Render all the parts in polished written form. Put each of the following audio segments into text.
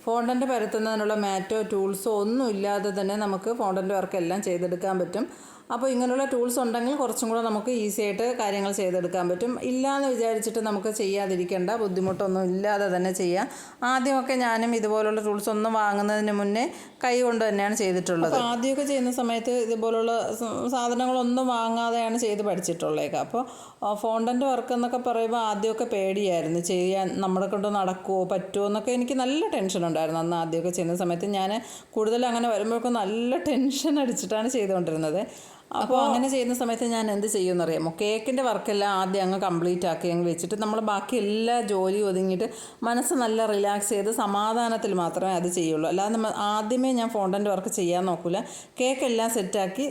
Fondant പരത്തുന്നതിനുള്ള മാറ്റോ ടൂൾസോ ഒന്നും ഇല്ലാതെ തന്നെ നമുക്ക് ഫോണ്ടൻ്റ് വർക്കെല്ലാം ചെയ്തെടുക്കാൻ പറ്റും. അപ്പോൾ ഇങ്ങനെയുള്ള ടൂൾസ് ഉണ്ടെങ്കിൽ കുറച്ചും കൂടെ നമുക്ക് ഈസി ആയിട്ട് കാര്യങ്ങൾ ചെയ്തെടുക്കാൻ പറ്റും. ഇല്ലയെന്ന് വിചാരിച്ചിട്ട് നമുക്ക് ചെയ്യാതിരിക്കേണ്ട, ബുദ്ധിമുട്ടൊന്നും ഇല്ലാതെ തന്നെ ചെയ്യാം. ആദ്യമൊക്കെ ഞാനും ഇതുപോലുള്ള ടൂൾസ് ഒന്നും വാങ്ങുന്നതിന് മുന്നേ കൈ കൊണ്ട് തന്നെയാണ് ചെയ്തിട്ടുള്ളത്. അപ്പോൾ ആദ്യമൊക്കെ ചെയ്യുന്ന സമയത്ത് ഇതുപോലുള്ള സാധനങ്ങളൊന്നും വാങ്ങാതെയാണ് ചെയ്ത് പഠിച്ചിട്ടുള്ളത്. അപ്പോൾ ഫോണ്ടൻ്റ് വർക്ക് എന്നൊക്കെ പറയുമ്പോൾ ആദ്യമൊക്കെ പേടിയായിരുന്നു, ചെയ്യാൻ നമ്മളെ കൊണ്ട് നടക്കുമോ പറ്റുമോ എന്നൊക്കെ എനിക്ക് നല്ല ടെൻഷൻ ഉണ്ടായിരുന്നു. അന്ന് ആദ്യമൊക്കെ ചെയ്യുന്ന സമയത്ത് ഞാൻ കൂടുതൽ അങ്ങനെ വരുമ്പോഴൊക്കെ നല്ല ടെൻഷൻ അടിച്ചിട്ടാണ് ചെയ്തുകൊണ്ടിരുന്നത്. അപ്പോൾ അങ്ങനെ ചെയ്യുന്ന സമയത്ത് ഞാൻ എന്ത് ചെയ്യുമെന്നറിയാമോ, കേക്കിൻ്റെ വർക്കെല്ലാം ആദ്യം അങ്ങ് കംപ്ലീറ്റ് ആക്കി അങ്ങ് വെച്ചിട്ട് നമ്മൾ ബാക്കി എല്ലാ ജോലിയും ഒതുങ്ങിയിട്ട് മനസ്സ് നല്ല റിലാക്സ് ചെയ്ത് സമാധാനത്തിൽ മാത്രമേ അത് ചെയ്യുള്ളൂ. അല്ലാതെ ആദ്യമേ ഞാൻ ഫോണ്ടൻ്റ് വർക്ക് ചെയ്യാൻ നോക്കില്ല. കേക്കെല്ലാം സെറ്റാക്കി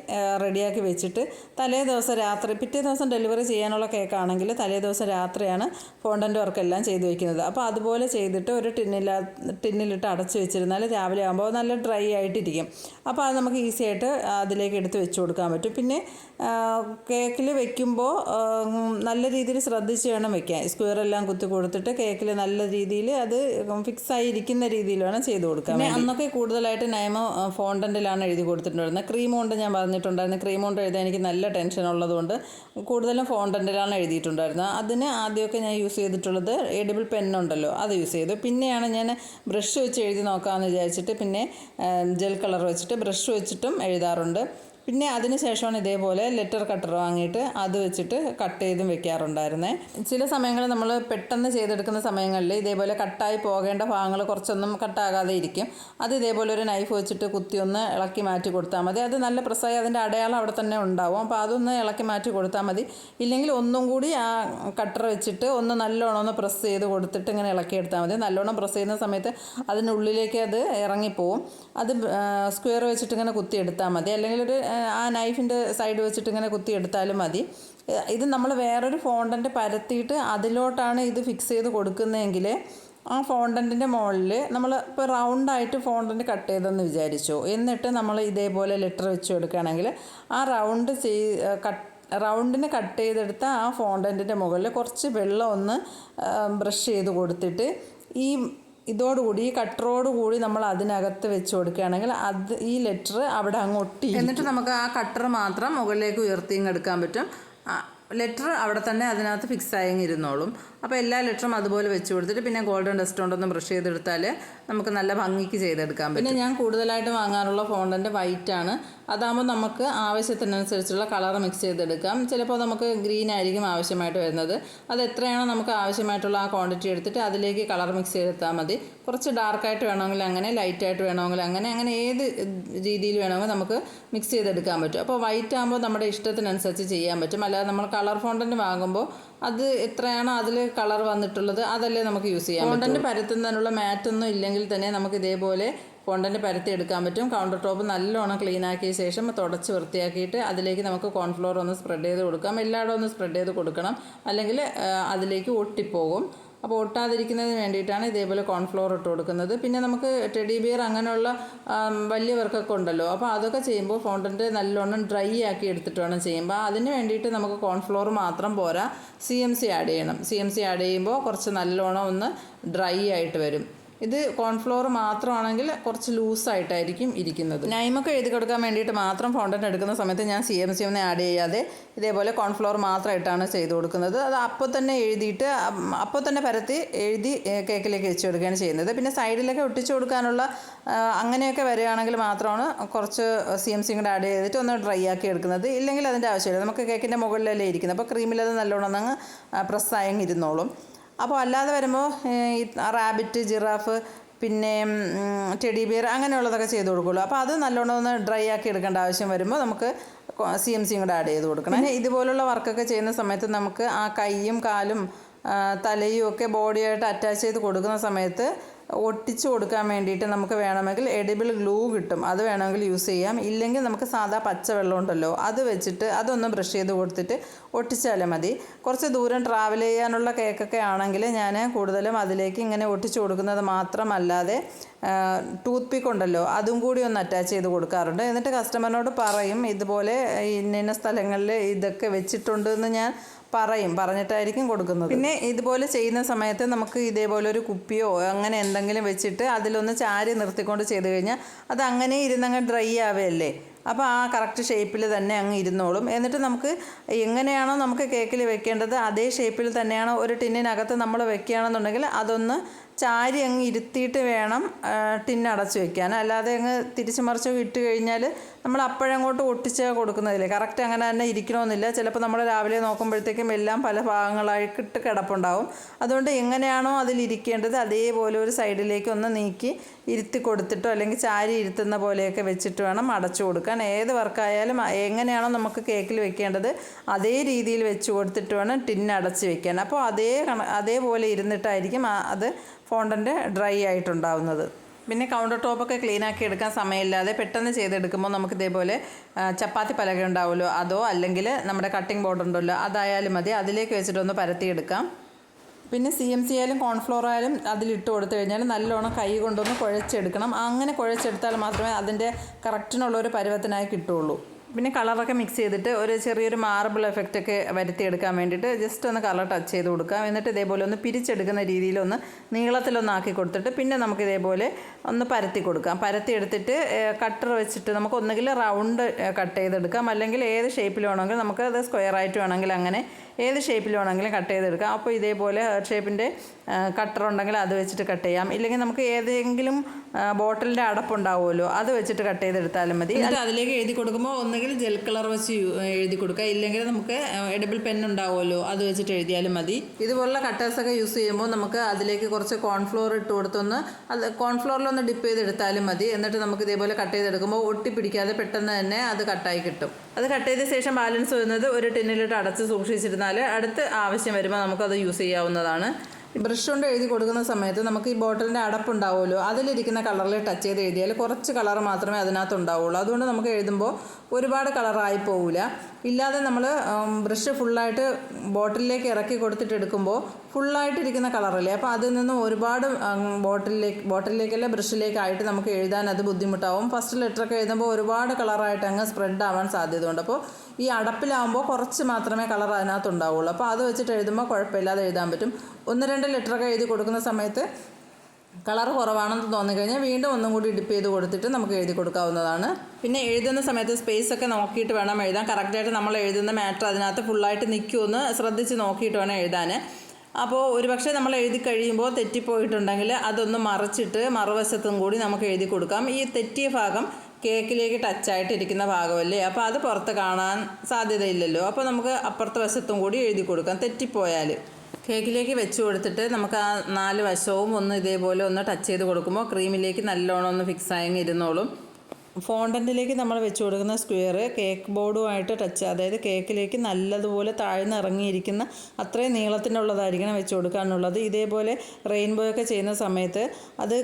റെഡിയാക്കി വെച്ചിട്ട് തലേ ദിവസം രാത്രി, പിറ്റേ ദിവസം ഡെലിവറി ചെയ്യാനുള്ള കേക്കാണെങ്കിൽ തലേ ദിവസം രാത്രിയാണ് ഫോണ്ടൻ്റ് വർക്കെല്ലാം ചെയ്ത് വയ്ക്കുന്നത്. അപ്പോൾ അതുപോലെ ചെയ്തിട്ട് ഒരു ടിന്നിലിട്ട് അടച്ച് വെച്ചിരുന്നാൽ രാവിലെ ആകുമ്പോൾ നല്ല ഡ്രൈ ആയിട്ടിരിക്കും. അപ്പോൾ അത് നമുക്ക് ഈസി ആയിട്ട് അതിലേക്ക് എടുത്ത് വെച്ച് കൊടുക്കാൻ പറ്റും. പിന്നെ കേക്കിൽ വെക്കുമ്പോൾ നല്ല രീതിയിൽ ശ്രദ്ധിച്ച് വേണം വെക്കാൻ. സ്ക്വയറെല്ലാം കുത്തി കൊടുത്തിട്ട് കേക്കിൽ നല്ല രീതിയിൽ അത് ഫിക്സായി ഇരിക്കുന്ന രീതിയിൽ വേണം ചെയ്ത് കൊടുക്കാൻ. പിന്നെ അന്നൊക്കെ കൂടുതലായിട്ട് നയമോ ഫോണ്ടൻ്റിലാണ് എഴുതി കൊടുത്തിട്ടുണ്ടായിരുന്നത്. ക്രീം കൊണ്ട് ഞാൻ പറഞ്ഞിട്ടുണ്ടായിരുന്നു, ക്രീം കൊണ്ട് എഴുതാൻ എനിക്ക് നല്ല ടെൻഷൻ ഉള്ളതുകൊണ്ട് കൂടുതലും ഫോണ്ടൻ്റിലാണ് എഴുതിയിട്ടുണ്ടായിരുന്നത്. അതിന് ആദ്യമൊക്കെ ഞാൻ യൂസ് ചെയ്തിട്ടുള്ളത് എഡിബിൾ പെന്നുണ്ടല്ലോ, അത് യൂസ് ചെയ്തു. പിന്നെയാണ് ഞാൻ ബ്രഷ് വെച്ച് എഴുതി നോക്കാമെന്ന് വിചാരിച്ചിട്ട് പിന്നെ ജെൽ കളർ വെച്ചിട്ട് ബ്രഷ് വെച്ചിട്ടും എഴുതാറുണ്ട്. പിന്നെ അതിന് ശേഷമാണ് ഇതേപോലെ ലെറ്റർ കട്ടർ വാങ്ങിയിട്ട് അത് വെച്ചിട്ട് കട്ട് ചെയ്തും വെക്കാറുണ്ടായിരുന്നേ. ചില സമയങ്ങളിൽ നമ്മൾ പെട്ടെന്ന് ചെയ്തെടുക്കുന്ന സമയങ്ങളിൽ ഇതേപോലെ കട്ടായി പോകേണ്ട ഭാഗങ്ങൾ കുറച്ചൊന്നും കട്ടാകാതെ ഇരിക്കും. അത് ഇതേപോലെ ഒരു നൈഫ് വെച്ചിട്ട് കുത്തി ഒന്ന് ഇളക്കി മാറ്റി കൊടുത്താൽ മതി. അത് നല്ല പ്രസ്സായി അതിൻ്റെ അടയാളം അവിടെ തന്നെ ഉണ്ടാവും. അപ്പോൾ അതൊന്ന് ഇളക്കി മാറ്റി കൊടുത്താൽ മതി. ഇല്ലെങ്കിൽ ഒന്നും കൂടി ആ കട്ടർ വെച്ചിട്ട് ഒന്ന് നല്ലോണം ഒന്ന് പ്രസ് ചെയ്ത് കൊടുത്തിട്ട് ഇങ്ങനെ ഇളക്കിയെടുത്താൽ മതി. നല്ലോണം പ്രസ് ചെയ്യുന്ന സമയത്ത് അതിനുള്ളിലേക്ക് അത് ഇറങ്ങിപ്പോവും. അത് സ്ക്വയർ വെച്ചിട്ട് ഇങ്ങനെ കുത്തിയെടുത്താൽ മതി. അല്ലെങ്കിൽ ഒരു ആ നൈഫിൻ്റെ സൈഡ് വെച്ചിട്ട് ഇങ്ങനെ കുത്തിയെടുത്താലും മതി. ഇത് നമ്മൾ വേറൊരു ഫോണ്ടൻ്റ് പരത്തിയിട്ട് അതിലോട്ടാണ് ഇത് ഫിക്സ് ചെയ്ത് കൊടുക്കുന്നതെങ്കിൽ ആ ഫോണ്ടൻറ്റിൻ്റെ മുകളിൽ നമ്മൾ ഇപ്പോൾ റൗണ്ടായിട്ട് ഫോണ്ടൻ്റ് കട്ട് ചെയ്തെന്ന് വിചാരിച്ചു, എന്നിട്ട് നമ്മൾ ഇതേപോലെ ലെറ്റർ വെച്ച് കൊടുക്കുകയാണെങ്കിൽ ആ റൗണ്ടിന് കട്ട് ചെയ്തെടുത്ത ആ ഫോണ്ടൻറ്റിൻ്റെ മുകളിൽ കുറച്ച് വെള്ളം ഒന്ന് ബ്രഷ് ചെയ്ത് കൊടുത്തിട്ട് ഇതോടുകൂടി ഈ കട്ടറോടുകൂടി നമ്മൾ അതിനകത്ത് വെച്ച് കൊടുക്കുകയാണെങ്കിൽ ഈ ലെറ്റർ അവിടെ അങ്ങ് ഒട്ടി, എന്നിട്ട് നമുക്ക് ആ കട്ടർ മാത്രം മുകളിലേക്ക് ഉയർത്തിയെടുക്കാൻ പറ്റും. ലെറ്റർ അവിടെ തന്നെ അതിനകത്ത് ഫിക്സ് ആയിരുന്നോളും. അപ്പോൾ എല്ലാ ലെറ്ററും അതുപോലെ വെച്ച് കൊടുത്തിട്ട് പിന്നെ ഗോൾഡൻ ഡസ്റ്റ് കൊണ്ടൊന്ന് ബ്രഷ് ചെയ്തെടുത്താൽ നമുക്ക് നല്ല ഭംഗിക്ക് ചെയ്തെടുക്കാൻ പറ്റും. പിന്നെ ഞാൻ കൂടുതലായിട്ട് വാങ്ങാറുള്ള ഫോണ്ടൻ്റ് വൈറ്റാണ്. അതാകുമ്പോൾ നമുക്ക് ആവശ്യത്തിനനുസരിച്ചുള്ള കളർ മിക്സ് ചെയ്തെടുക്കാം. ചിലപ്പോൾ നമുക്ക് ഗ്രീൻ ആയിരിക്കും ആവശ്യമായിട്ട് വരുന്നത്. അത് എത്രയാണോ നമുക്ക് ആവശ്യമായിട്ടുള്ള ആ ക്വാണ്ടിറ്റി എടുത്തിട്ട് അതിലേക്ക് കളർ മിക്സ് ചെയ്തെടുത്താൽ മതി. കുറച്ച് ഡാർക്കായിട്ട് വേണമെങ്കിൽ അങ്ങനെ, ലൈറ്റായിട്ട് വേണമെങ്കിൽ അങ്ങനെ ഏത് രീതിയിൽ വേണമെങ്കിൽ നമുക്ക് മിക്സ് ചെയ്തെടുക്കാൻ പറ്റും. അപ്പോൾ വൈറ്റ് ആകുമ്പോൾ നമ്മുടെ ഇഷ്ടത്തിനനുസരിച്ച് ചെയ്യാൻ പറ്റും. അല്ലാതെ നമ്മൾ കളർ ഫോണ്ടൻ്റ് വാങ്ങുമ്പോൾ അത് എത്രയാണോ അതിൽ കളർ വന്നിട്ടുള്ളത് അതല്ലേ നമുക്ക് യൂസ് ചെയ്യാം. ഫോണ്ടൻ്റ് പരത്തുന്നതിനുള്ള മാറ്റൊന്നും ഇല്ലെങ്കിൽ തന്നെ നമുക്ക് ഇതേപോലെ ഫോണ്ടൻ്റ് പരത്തി എടുക്കാൻ പറ്റും. കൗണ്ടർ ടോപ്പ് നല്ലോണം ക്ലീൻ ആക്കിയ ശേഷം തുടച്ച് വൃത്തിയാക്കിയിട്ട് അതിലേക്ക് നമുക്ക് കോൺഫ്ലോർ ഒന്ന് സ്പ്രെഡ് ചെയ്ത് കൊടുക്കാം. എല്ലായിടും ഒന്ന് സ്പ്രെഡ് ചെയ്ത് കൊടുക്കണം, അല്ലെങ്കിൽ അതിലേക്ക് ഒട്ടിപ്പോകും. അപ്പോൾ ഒട്ടാതിരിക്കുന്നതിന് വേണ്ടിയിട്ടാണ് ഇതേപോലെ കോൺഫ്ലോർ ഇട്ട് കൊടുക്കുന്നത്. പിന്നെ നമുക്ക് ടെഡി ബിയർ അങ്ങനെയുള്ള വലിയ വർക്കൊക്കെ ഉണ്ടല്ലോ, അപ്പോൾ അതൊക്കെ ചെയ്യുമ്പോൾ ഫോണ്ടൻ്റ് നല്ലോണം ഡ്രൈ ആക്കി എടുത്തിട്ട് വേണം ചെയ്യുമ്പോൾ. അതിന് വേണ്ടിയിട്ട് നമുക്ക് കോൺഫ്ലോർ മാത്രം പോരാ, CMC ആഡ് ചെയ്യണം. CMC ആഡ് ചെയ്യുമ്പോൾ കുറച്ച് നല്ലോണം ഒന്ന് ഡ്രൈ ആയിട്ട് വരും. ഇത് കോൺഫ്ലോർ മാത്രമാണെങ്കിൽ കുറച്ച് ലൂസായിട്ടായിരിക്കും ഇരിക്കുന്നത്. നൈമൊക്കെ എഴുതി കൊടുക്കാൻ വേണ്ടിയിട്ട് മാത്രം ഫോണ്ടൻ്റ് എടുക്കുന്ന സമയത്ത് ഞാൻ CMC ഒന്നും ആഡ് ചെയ്യാതെ ഇതേപോലെ കോൺഫ്ലോർ മാത്രമായിട്ടാണ് ചെയ്ത് കൊടുക്കുന്നത്. അത് അപ്പോൾ തന്നെ എഴുതിയിട്ട് അപ്പോൾ തന്നെ പരത്തി എഴുതി കേക്കിലേക്ക് വെച്ച് കൊടുക്കുകയാണ് ചെയ്യുന്നത്. പിന്നെ സൈഡിലൊക്കെ ഒട്ടിച്ചു കൊടുക്കാനുള്ള അങ്ങനെയൊക്കെ വരികയാണെങ്കിൽ മാത്രമാണ് കുറച്ച് CMC കൂടെ ആഡ് ചെയ്തിട്ട് ഒന്ന് ഡ്രൈ ആക്കി എടുക്കുന്നത്. ഇല്ലെങ്കിൽ അതിൻ്റെ ആവശ്യമില്ല, നമുക്ക് കേക്കിൻ്റെ മുകളിലല്ലേ ഇരിക്കുന്നത്. അപ്പോൾ ക്രീമിലത് നല്ലോണം അങ്ങ് പ്രസ്സായി ഇരുന്നോളും. അപ്പോൾ അല്ലാതെ വരുമ്പോൾ ഈ റാബിറ്റ്, ജിറാഫ്, പിന്നെ ടെഡി ബിയർ അങ്ങനെയുള്ളതൊക്കെ ചെയ്ത് കൊടുക്കുള്ളൂ. അപ്പോൾ അത് നല്ലോണം ഒന്ന് ഡ്രൈ ആക്കി എടുക്കേണ്ട ആവശ്യം വരുമ്പോൾ നമുക്ക് CMC കൂടെ ആഡ് ചെയ്ത് കൊടുക്കണം. പിന്നെ ഇതുപോലുള്ള വർക്കൊക്കെ ചെയ്യുന്ന സമയത്ത് നമുക്ക് ആ കൈയും കാലും തലയും ഒക്കെ ബോഡിയായിട്ട് അറ്റാച്ച് ചെയ്ത് കൊടുക്കുന്ന സമയത്ത് ഒട്ടിച്ചു കൊടുക്കാൻ വേണ്ടിയിട്ട് നമുക്ക് വേണമെങ്കിൽ എഡിബിൾ ഗ്ലൂ കിട്ടും, അത് വേണമെങ്കിൽ യൂസ് ചെയ്യാം. ഇല്ലെങ്കിൽ നമുക്ക് സാധാ പച്ചവെള്ളം ഉണ്ടല്ലോ, അത് വെച്ചിട്ട് അതൊന്ന് ബ്രഷ് ചെയ്ത് കൊടുത്തിട്ട് ഒട്ടിച്ചാലും മതി. കുറച്ച് ദൂരം ട്രാവൽ ചെയ്യാനുള്ള കേക്കൊക്കെ ആണെങ്കിൽ ഞാൻ കൂടുതലും അതിലേക്ക് ഇങ്ങനെ ഒട്ടിച്ചു കൊടുക്കുന്നത് മാത്രമല്ലാതെ ടൂത്ത് പിക്ക് ഉണ്ടല്ലോ അതും കൂടി ഒന്ന് അറ്റാച്ച് ചെയ്ത് കൊടുക്കാറുണ്ട്. എന്നിട്ട് കസ്റ്റമറിനോട് പറയും ഇതുപോലെ ഇന്ന സ്ഥലങ്ങളിൽ ഇതൊക്കെ വെച്ചിട്ടുണ്ടെന്ന് ഞാൻ പറഞ്ഞിട്ടായിരിക്കും കൊടുക്കുന്നത്. പിന്നെ ഇതുപോലെ ചെയ്യുന്ന സമയത്ത് നമുക്ക് ഇതേപോലെ ഒരു കുപ്പിയോ അങ്ങനെ എന്തെങ്കിലും വെച്ചിട്ട് അതിലൊന്ന് ചാരി നിർത്തിക്കൊണ്ട് ചെയ്ത് കഴിഞ്ഞാൽ അത് അങ്ങനെ ഇരുന്നങ്ങ് ഡ്രൈ ആവുകയല്ലേ. അപ്പോൾ ആ കറക്റ്റ് ഷേപ്പിൽ തന്നെ അങ്ങ് ഇരുന്നോളും. എന്നിട്ട് നമുക്ക് എങ്ങനെയാണോ നമുക്ക് കേക്കിൽ വെക്കേണ്ടത് അതേ ഷേപ്പിൽ തന്നെയാണോ ഒരു ടിന്നിനകത്ത് നമ്മൾ വെക്കുകയാണെന്നുണ്ടെങ്കിൽ അതൊന്ന് ചാരി അങ്ങ് ഇരുത്തിയിട്ട് വേണം ടിന്നടച്ച് വെക്കാൻ. അല്ലാതെ അങ്ങ് തിരിച്ചു മറിച്ചോ ഇട്ട് കഴിഞ്ഞാൽ നമ്മൾ അപ്പോഴങ്ങോട്ട് ഒട്ടിച്ച് കൊടുക്കുന്നതില്ലേ, കറക്റ്റ് അങ്ങനെ തന്നെ ഇരിക്കണമെന്നില്ല. ചിലപ്പോൾ നമ്മൾ രാവിലെ നോക്കുമ്പോഴത്തേക്കും എല്ലാം പല ഭാഗങ്ങളായിട്ട് കിടപ്പുണ്ടാവും. അതുകൊണ്ട് എങ്ങനെയാണോ അതിലിരിക്കേണ്ടത് അതേപോലെ ഒരു സൈഡിലേക്ക് ഒന്ന് നീക്കി ഇരുത്തി കൊടുത്തിട്ടോ അല്ലെങ്കിൽ ചാരി ഇരുത്തുന്ന പോലെയൊക്കെ വെച്ചിട്ട് വേണം അടച്ചു കൊടുക്കാൻ. ഏത് വർക്കായാലും എങ്ങനെയാണോ നമുക്ക് കേക്കിൽ വെക്കേണ്ടത് അതേ രീതിയിൽ വെച്ച് കൊടുത്തിട്ട് വേണം ടിന്നടച്ച് വെക്കാൻ. അപ്പോൾ അതേപോലെ ഇരുന്നിട്ടായിരിക്കും അത് ഫോണ്ടൻ്റ് ഡ്രൈ ആയിട്ടുണ്ടാവുന്നത്. പിന്നെ കൗണ്ടർ ടോപ്പൊക്കെ ക്ലീനാക്കി എടുക്കാൻ സമയമില്ലാതെ പെട്ടെന്ന് ചെയ്തെടുക്കുമ്പോൾ നമുക്ക് ഇതേപോലെ ചപ്പാത്തി പലക ഉണ്ടാവുമല്ലോ, അതോ അല്ലെങ്കിൽ നമ്മുടെ കട്ടിംഗ് ബോർഡ് ഉണ്ടല്ലോ അതായാലും മതി, അതിലേക്ക് വെച്ചിട്ടൊന്ന് പരത്തിയെടുക്കാം. പിന്നെ CMC ആയാലും കോൺഫ്ലോർ ആയാലും അതിലിട്ട് കൊടുത്തു കഴിഞ്ഞാൽ നല്ലോണം കൈ കൊണ്ടൊന്ന് കുഴച്ചെടുക്കണം. അങ്ങനെ കുഴച്ചെടുത്താൽ മാത്രമേ അതിൻ്റെ കറക്റ്റിനുള്ളൊരു പരുവത്തിനായി കിട്ടുള്ളൂ. പിന്നെ കളറൊക്കെ മിക്സ് ചെയ്തിട്ട് ഒരു ചെറിയൊരു മാർബിൾ എഫക്റ്റൊക്കെ വരുത്തിയെടുക്കാൻ വേണ്ടിയിട്ട് ജസ്റ്റ് ഒന്ന് കളർ ടച്ച് ചെയ്ത് കൊടുക്കാം. എന്നിട്ട് ഇതേപോലെ ഒന്ന് പിരിച്ചെടുക്കുന്ന രീതിയിലൊന്ന് നീളത്തിലൊന്നാക്കി കൊടുത്തിട്ട് പിന്നെ നമുക്ക് ഇതേപോലെ ഒന്ന് പരത്തി കൊടുക്കാം. പരത്തി എടുത്തിട്ട് കട്ടർ വെച്ചിട്ട് നമുക്ക് ഒന്നുകിൽ റൗണ്ട് കട്ട് ചെയ്തെടുക്കാം, അല്ലെങ്കിൽ ഏത് ഷേപ്പിൽ വേണമെങ്കിൽ നമുക്ക് അത് സ്ക്വയറായിട്ട് വേണമെങ്കിൽ അങ്ങനെ ഏത് ഷേപ്പിൽ വേണമെങ്കിലും കട്ട് ചെയ്തെടുക്കാം. അപ്പോൾ ഇതേപോലെ ഷേപ്പിൻ്റെ കട്ടർ ഉണ്ടെങ്കിൽ അത് വെച്ചിട്ട് കട്ട് ചെയ്യാം. ഇല്ലെങ്കിൽ നമുക്ക് ഏതെങ്കിലും ബോട്ടിലിൻ്റെ അടപ്പുണ്ടാവുമല്ലോ അത് വെച്ചിട്ട് കട്ട് ചെയ്തെടുത്താലും മതി. എന്നിട്ട് അതിലേക്ക് എഴുതി കൊടുക്കുമ്പോൾ ഒന്നുകിൽ ജെൽ കളർ വെച്ച് എഴുതി കൊടുക്കുക, ഇല്ലെങ്കിൽ നമുക്ക് എഡിബിൾ പെൻ ഉണ്ടാവുമല്ലോ അത് വെച്ചിട്ട് എഴുതിയാലും മതി. ഇതുപോലുള്ള കട്ടേഴ്സൊക്കെ യൂസ് ചെയ്യുമ്പോൾ നമുക്ക് അതിലേക്ക് കുറച്ച് കോൺഫ്ലോർ ഇട്ട് കൊടുത്തൊന്ന് അത് കോൺഫ്ലോറിലൊന്ന് ഡിപ്പ് ചെയ്തെടുത്താലും മതി. എന്നിട്ട് നമുക്ക് ഇതേപോലെ കട്ട് ചെയ്തെടുക്കുമ്പോൾ ഒട്ടിപ്പിടിക്കാതെ പെട്ടെന്ന് തന്നെ അത് കട്ടായി കിട്ടും. അത് കട്ട് ചെയ്ത ശേഷം ബാലൻസ് വരുന്നത് ഒരു ടിന്നിലിട്ട് അടച്ച് സൂക്ഷിച്ചിരുന്നാൽ അടുത്ത് ആവശ്യം വരുമ്പോൾ നമുക്കത് യൂസ് ചെയ്യാവുന്നതാണ്. ബ്രഷ് കൊണ്ട് എഴുതി കൊടുക്കുന്ന സമയത്ത് നമുക്ക് ഈ ബോട്ടിലിൻ്റെ അടപ്പുണ്ടാവുമല്ലോ അതിലിരിക്കുന്ന കളറിൽ ടച്ച് ചെയ്ത് എഴുതിയാൽ കുറച്ച് കളർ മാത്രമേ അതിനകത്ത് ഉണ്ടാവുള്ളൂ. അതുകൊണ്ട് നമുക്ക് എഴുതുമ്പോൾ ഒരുപാട് കളറായി പോവില്ല. ഇല്ലാതെ നമ്മൾ ബ്രഷ് ഫുള്ളായിട്ട് ബോട്ടിലേക്ക് ഇറക്കി കൊടുത്തിട്ട് എടുക്കുമ്പോൾ ഫുള്ളായിട്ടിരിക്കുന്ന കളറല്ലേ, അപ്പോൾ അതിൽ നിന്ന് ഒരുപാട് ബോട്ടിലേക്കല്ല ബ്രഷിലേക്കായിട്ട് നമുക്ക് എഴുതാൻ അത് ബുദ്ധിമുട്ടാവും. ഫസ്റ്റ് ലെറ്ററൊക്കെ എഴുതുമ്പോൾ ഒരുപാട് കളറായിട്ട് അങ്ങ് സ്പ്രെഡ് ആവാൻ സാധ്യതയുണ്ട്. അപ്പോൾ ഈ അടപ്പിലാവുമ്പോൾ കുറച്ച് മാത്രമേ കളർ അതിനകത്ത് ഉണ്ടാവുള്ളൂ. അപ്പോൾ അത് വെച്ചിട്ട് എഴുതുമ്പോൾ കുഴപ്പമില്ലാതെ എഴുതാൻ പറ്റും. 1-2 ലെറ്ററൊക്കെ എഴുതി കൊടുക്കുന്ന സമയത്ത് കളർ കുറവാണെന്ന് തോന്നിക്കഴിഞ്ഞാൽ വീണ്ടും ഒന്നും കൂടി ഡിപ്പ് ചെയ്ത് കൊടുത്തിട്ട് നമുക്ക് എഴുതി കൊടുക്കാവുന്നതാണ്. പിന്നെ എഴുതുന്ന സമയത്ത് സ്പേസ് ഒക്കെ നോക്കിയിട്ട് വേണം എഴുതാൻ. കറക്റ്റായിട്ട് നമ്മൾ എഴുതുന്ന മാറ്റർ അതിനകത്ത് ഫുള്ളായിട്ട് നിൽക്കുമെന്ന് ശ്രദ്ധിച്ച് നോക്കിയിട്ട് വേണം എഴുതാൻ. അപ്പോൾ ഒരുപക്ഷെ നമ്മൾ എഴുതി കഴിയുമ്പോൾ തെറ്റിപ്പോയിട്ടുണ്ടെങ്കിൽ അതൊന്ന് മറിച്ചിട്ട് മറുവശത്തും കൂടി നമുക്ക് എഴുതി കൊടുക്കാം. ഈ തെറ്റിയ ഭാഗം കേക്കിലേക്ക് ടച്ചായിട്ടിരിക്കുന്ന ഭാഗമല്ലേ, അപ്പോൾ അത് പുറത്ത് കാണാൻ സാധ്യതയില്ലല്ലോ. അപ്പോൾ നമുക്ക് അപ്പുറത്തെ വശത്തും കൂടി എഴുതി കൊടുക്കാം തെറ്റിപ്പോയാൽ. കേക്കിലേക്ക് വെച്ച് കൊടുത്തിട്ട് നമുക്ക് ആ 4 വശവും ഒന്ന് ഇതേപോലെ ഒന്ന് ടച്ച് ചെയ്ത് കൊടുക്കുമ്പോൾ ക്രീമിലേക്ക് നല്ലോണം ഒന്ന് ഫിക്സ് ആയി ഇരുന്നോളും. ഫോണ്ടൻറ്റിലേക്ക് നമ്മൾ വെച്ച് കൊടുക്കുന്ന സ്ക്വയർ കേക്ക് ബോർഡുമായിട്ട് ടച്ച്, അതായത് കേക്കിലേക്ക് നല്ലതുപോലെ താഴ്ന്നിറങ്ങിയിരിക്കുന്ന അത്രയും നീളത്തിനുള്ളതായിരിക്കണം വെച്ച് കൊടുക്കാനുള്ളത്. ഇതേപോലെ റെയിൻബോ ഒക്കെ ചെയ്യുന്ന സമയത്ത് അത്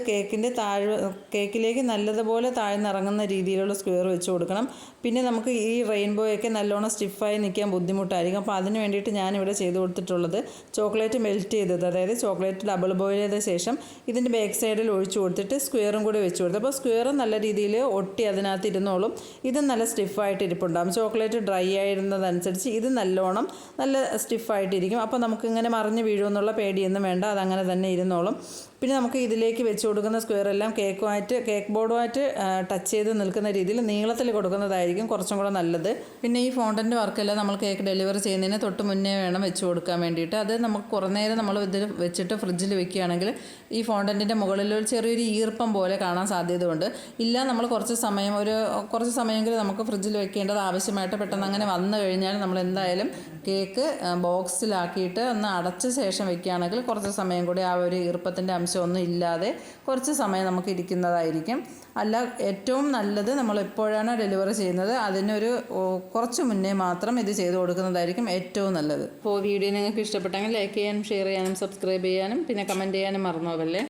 കേക്കിലേക്ക് നല്ലതുപോലെ താഴ്ന്നിറങ്ങുന്ന രീതിയിലുള്ള സ്ക്വയർ വെച്ച് കൊടുക്കണം. പിന്നെ നമുക്ക് ഈ റെയിൻബോയൊക്കെ നല്ലോണം സ്റ്റിഫായി നിൽക്കാൻ ബുദ്ധിമുട്ടായിരിക്കും. അപ്പോൾ അതിന് വേണ്ടിയിട്ട് ഞാനിവിടെ ചെയ്ത് കൊടുത്തിട്ടുള്ളത് ചോക്ലേറ്റ് മെൽറ്റ് ചെയ്തത്, അതായത് ചോക്ലേറ്റ് ഡബിൾ ബോയിൽ ചെയ്ത ശേഷം ഇതിൻ്റെ ബാക്ക് സൈഡിൽ ഒഴിച്ചു കൊടുത്തിട്ട് സ്ക്വയറും കൂടി വെച്ച് കൊടുത്തു. അപ്പോൾ സ്ക്വയർ നല്ല രീതിയിൽ ഒട്ടി അതിനകത്ത് ഇരുന്നോളും. ഇത് നല്ല സ്റ്റിഫായിട്ട് ഇരിപ്പുണ്ടാകും. ചോക്ലേറ്റ് ഡ്രൈ ആയിരുന്നതനുസരിച്ച് ഇത് നല്ല സ്റ്റിഫായിട്ടിരിക്കും. അപ്പോൾ നമുക്കിങ്ങനെ മറിഞ്ഞ് വീഴുമെന്നുള്ള പേടിയൊന്നും വേണ്ട, അതങ്ങനെ തന്നെ ഇരുന്നോളും. പിന്നെ നമുക്ക് ഇതിലേക്ക് വെച്ച് കൊടുക്കുന്ന സ്ക്വയർ എല്ലാം കേക്ക് ബോർഡുമായിട്ട് ടച്ച് ചെയ്ത് നിൽക്കുന്ന രീതിയിൽ നീളത്തിൽ കൊടുക്കുന്നതായിരിക്കും കുറച്ചും കൂടെ നല്ലത്. പിന്നെ ഈ ഫോണ്ടൻ്റ് വർക്കെല്ലാം നമ്മൾ കേക്ക് ഡെലിവറി ചെയ്യുന്നതിന് തൊട്ട് മുന്നേ വേണം വെച്ച് കൊടുക്കാൻ വേണ്ടിയിട്ട്. അത് നമുക്ക് കുറേ നേരം നമ്മൾ ഇതിൽ വെച്ചിട്ട് ഫ്രിഡ്ജിൽ വെക്കുകയാണെങ്കിൽ ഈ ഫോണ്ടൻറ്റിൻ്റെ മുകളിൽ ഒരു ചെറിയൊരു ഈർപ്പം പോലെ കാണാൻ സാധ്യതയുണ്ട്. ഇല്ല നമ്മൾ കുറച്ച് സമയമെങ്കിലും നമുക്ക് ഫ്രിഡ്ജിൽ വെക്കേണ്ടത് ആവശ്യമായിട്ട് പെട്ടെന്ന് അങ്ങനെ വന്നു കഴിഞ്ഞാൽ നമ്മൾ എന്തായാലും കേക്ക് ബോക്സിലാക്കിയിട്ട് ഒന്ന് അടച്ച ശേഷം വെക്കുകയാണെങ്കിൽ കുറച്ച് സമയം കൂടി ആ ഒരു ഈർപ്പത്തിൻ്റെ അംശമൊന്നും ഇല്ലാതെ കുറച്ച് സമയം നമുക്ക് ഇരിക്കുന്നതായിരിക്കും. അല്ല, ഏറ്റവും നല്ലത് നമ്മൾ എപ്പോഴാണ് ഡെലിവറി ചെയ്യുന്നത് അതിനൊരു കുറച്ച് മുന്നേ മാത്രം ഇത് ചെയ്ത് കൊടുക്കുന്നതായിരിക്കും ഏറ്റവും നല്ലത്. അപ്പോൾ വീഡിയോ നിങ്ങൾക്ക് ഇഷ്ടപ്പെട്ടെങ്കിൽ ലൈക്ക് ചെയ്യാനും ഷെയർ ചെയ്യാനും സബ്സ്ക്രൈബ് ചെയ്യാനും പിന്നെ കമൻറ്റ് ചെയ്യാനും മറന്നു പോകല്ലേ.